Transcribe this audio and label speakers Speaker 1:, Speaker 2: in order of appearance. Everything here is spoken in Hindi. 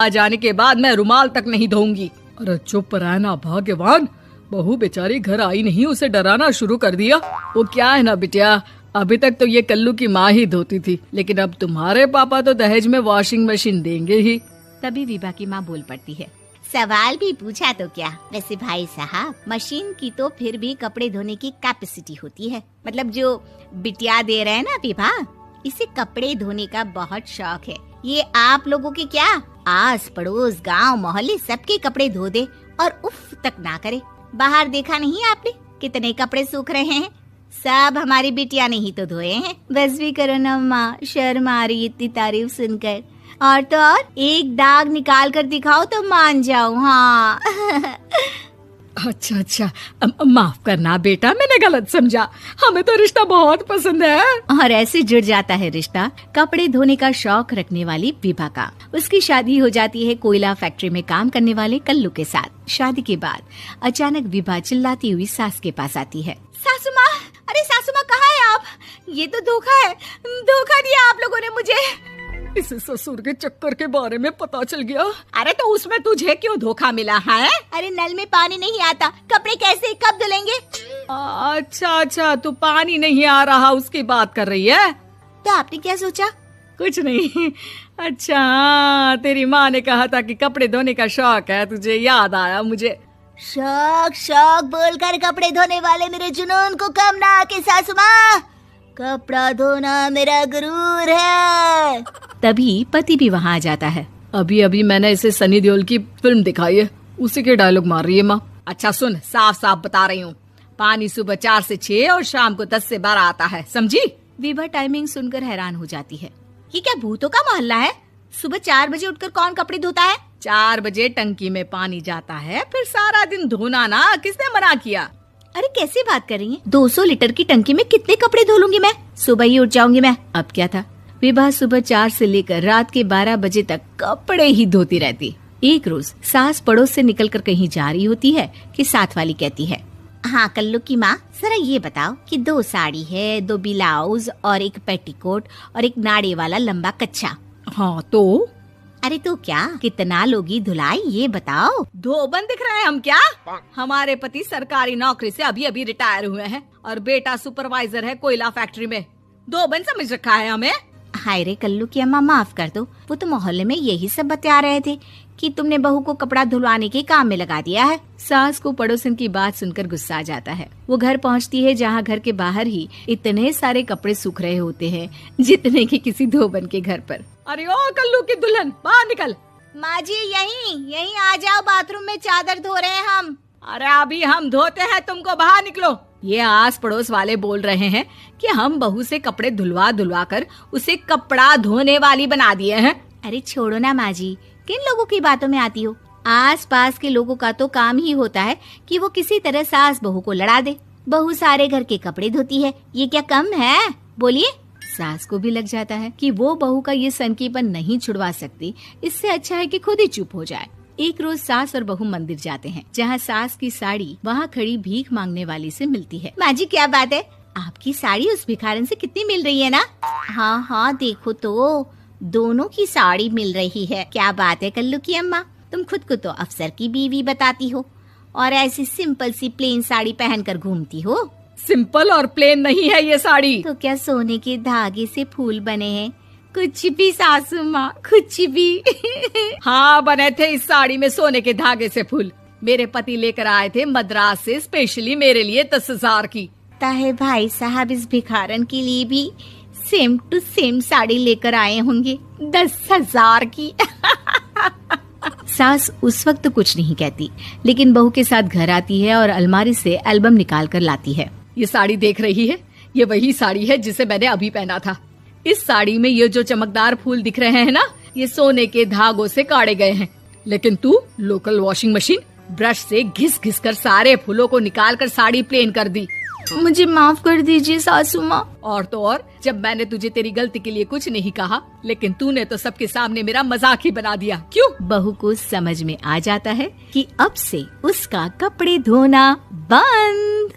Speaker 1: आ जाने के बाद मैं रुमाल तक नहीं धोऊंगी। अरे चुप रहना भाग्यवान, बहू बेचारी घर आई नहीं, उसे डराना शुरू कर दिया। वो क्या है ना बिटिया, अभी तक तो ये कल्लू की माँ ही धोती थी, लेकिन अब तुम्हारे पापा तो दहेज में वॉशिंग मशीन देंगे ही।
Speaker 2: तभी विभा की माँ बोल पड़ती है, सवाल भी पूछा तो क्या, वैसे भाई साहब मशीन की तो फिर भी कपड़े धोने की कैपेसिटी होती है। मतलब जो बिटिया दे रहे हैं ना विभा, इसे कपड़े धोने का बहुत शौक है। ये आप लोगों के क्या आस पड़ोस गांव मोहल्ले सबके कपड़े धो दे और उफ तक ना करे। बाहर देखा नहीं आपने कितने कपड़े सूख रहे हैं, सब हमारी बिटिया ने ही तो धोए हैं। बस भी करो ना माँ, शर्म आ रही इतनी तारीफ सुनकर। और तो और एक दाग निकाल कर दिखाओ तो मान जाओ। हाँ
Speaker 1: अच्छा, माफ करना बेटा, मैंने गलत समझा। हमें तो रिश्ता बहुत पसंद है।
Speaker 2: और ऐसे जुड़ जाता है रिश्ता कपड़े धोने का शौक रखने वाली विभा का। उसकी शादी हो जाती है कोयला फैक्ट्री में काम करने वाले कल्लू के साथ। शादी के बाद अचानक विभा चिल्लाती हुई सास के पास आती है।
Speaker 3: सासू माँ, अरे सासू माँ कहाँ है आप? ये तो धोखा है, धोखा दिया आप लोगों ने मुझे।
Speaker 1: इसे ससुर के चक्कर के बारे में पता चल गया।
Speaker 3: अरे तो उसमें तुझे क्यों धोखा मिला है? अरे नल में पानी नहीं आता, कपड़े कैसे कब धुलेंगे?
Speaker 1: अच्छा, तू पानी नहीं आ रहा उसकी बात कर रही है।
Speaker 3: तो आपने क्या सोचा?
Speaker 1: कुछ नहीं। अच्छा, तेरी माँ ने कहा था कि कपड़े धोने का शौक है तुझे, याद आया मुझे।
Speaker 3: शौक बोलकर कपड़े धोने वाले मेरे जुनून को कम ना आके सासू माँ, कपड़ा धोना मेरा गुरूर है।
Speaker 2: तभी पति भी वहाँ आ जाता है।
Speaker 1: अभी मैंने इसे सनी देओल की फिल्म दिखाई है, उसी के डायलॉग मार रही है माँ। अच्छा सुन, साफ बता रही हूँ, पानी सुबह 4 से 6 और शाम को 10 से 12 आता है, समझी?
Speaker 2: विभा टाइमिंग सुनकर हैरान हो जाती है।
Speaker 3: ये क्या भूतों का मोहल्ला है? सुबह 4 बजे उठकर कौन कपड़े धोता है?
Speaker 1: 4 बजे टंकी में पानी जाता है, फिर सारा दिन धोना ना, किसने मना किया?
Speaker 3: अरे कैसी बात कर रही हैं? 200 लीटर की टंकी में कितने कपड़े धो लूंगी मैं? सुबह ही उठ जाऊंगी मैं।
Speaker 2: अब क्या था, विभा सुबह 4 से लेकर रात के 12 बजे तक कपड़े ही धोती रहती। एक रोज सास पड़ोस से निकलकर कहीं जा रही होती है कि साथ वाली कहती है,
Speaker 3: हाँ कल्लू की माँ, जरा ये बताओ कि 2 साड़ी है, 2 ब्लाउज और एक पेटीकोट और एक नाड़े वाला लंबा कच्छा।
Speaker 1: हाँ तो?
Speaker 3: अरे तो क्या, कितना लोगी धुलाई ये बताओ।
Speaker 1: धोबन दिख रहे हैं हम क्या? हमारे पति सरकारी नौकरी से अभी रिटायर हुए हैं और बेटा सुपरवाइजर है कोयला फैक्ट्री में। धोबन समझ रखा है हमें।
Speaker 3: हाय रे कल्लू की अम्मा, माफ कर दो, वो तो मोहल्ले में यही सब बता रहे थे कि तुमने बहू को कपड़ा धुलवाने के काम में लगा दिया है।
Speaker 2: सास को पड़ोसन की बात सुनकर गुस्सा आ जाता है। वो घर पहुंचती है जहां घर के बाहर ही इतने सारे कपड़े सूख रहे होते हैं जितने कि किसी धोबन के घर पर।
Speaker 1: अरे ओ कल्लू की दुल्हन, बाहर निकल।
Speaker 3: माँ जी यहीं आ जाओ, बाथरूम में चादर धो रहे हैं हम।
Speaker 1: अरे अभी हम धोते हैं, तुमको बाहर निकलो। ये आस पड़ोस वाले बोल रहे हैं कि हम बहू से कपड़े धुलवा कर उसे कपड़ा धोने वाली बना दिए हैं।
Speaker 3: अरे छोड़ो ना माँ जी, किन लोगों की बातों में आती हो? आस पास के लोगों का तो काम ही होता है कि वो किसी तरह सास बहू को लड़ा दे। बहू सारे घर के कपड़े धोती है, ये क्या कम है? बोलिए।
Speaker 2: सास को भी लग जाता है कि वो बहू का ये सनकीपन नहीं छुड़वा सकती, इससे अच्छा है कि खुद ही चुप हो जाए। एक रोज सास और बहू मंदिर जाते हैं, जहाँ सास की साड़ी वहाँ खड़ी भीख मांगने वाली से मिलती है।
Speaker 3: माँ जी क्या बात है, आपकी साड़ी उस भिखारन से कितनी मिल रही है ना? हाँ देखो तो दोनों की साड़ी मिल रही है। क्या बात है कल्लू की अम्मा, तुम खुद को तो अफसर की बीवी बताती हो और ऐसी सिंपल सी प्लेन साड़ी पहनकर घूमती हो।
Speaker 1: सिंपल और प्लेन नहीं है ये साड़ी।
Speaker 3: तो क्या सोने के धागे से फूल बने हैं? कुछ भी सासू माँ, कुछ भी।
Speaker 1: हाँ बने थे इस साड़ी में सोने के धागे से फूल। मेरे पति लेकर आए थे मद्रास से स्पेशली मेरे लिए 10,000 की।
Speaker 3: ताहे भाई साहब इस भिखारन के लिए भी सेम टू सेम साड़ी लेकर आए होंगे 10,000 की।
Speaker 2: सास उस वक्त तो कुछ नहीं कहती, लेकिन बहू के साथ घर आती है और अलमारी से एल्बम निकाल कर लाती है।
Speaker 1: ये साड़ी देख रही है, ये वही साड़ी है जिसे मैंने अभी पहना था। इस साड़ी में ये जो चमकदार फूल दिख रहे हैं ना, ये सोने के धागों से काढ़े गए हैं। लेकिन तू लोकल वॉशिंग मशीन ब्रश से घिस कर सारे फूलों को निकाल कर साड़ी प्लेन कर दी।
Speaker 3: मुझे माफ कर दीजिए सासू माँ।
Speaker 1: और तो और, जब मैंने तुझे तेरी गलती के लिए कुछ नहीं कहा, लेकिन तूने तो सबके सामने मेरा मजाक ही बना दिया। क्यों?
Speaker 2: बहू को समझ में आ जाता है कि अब से उसका कपड़े धोना बंद।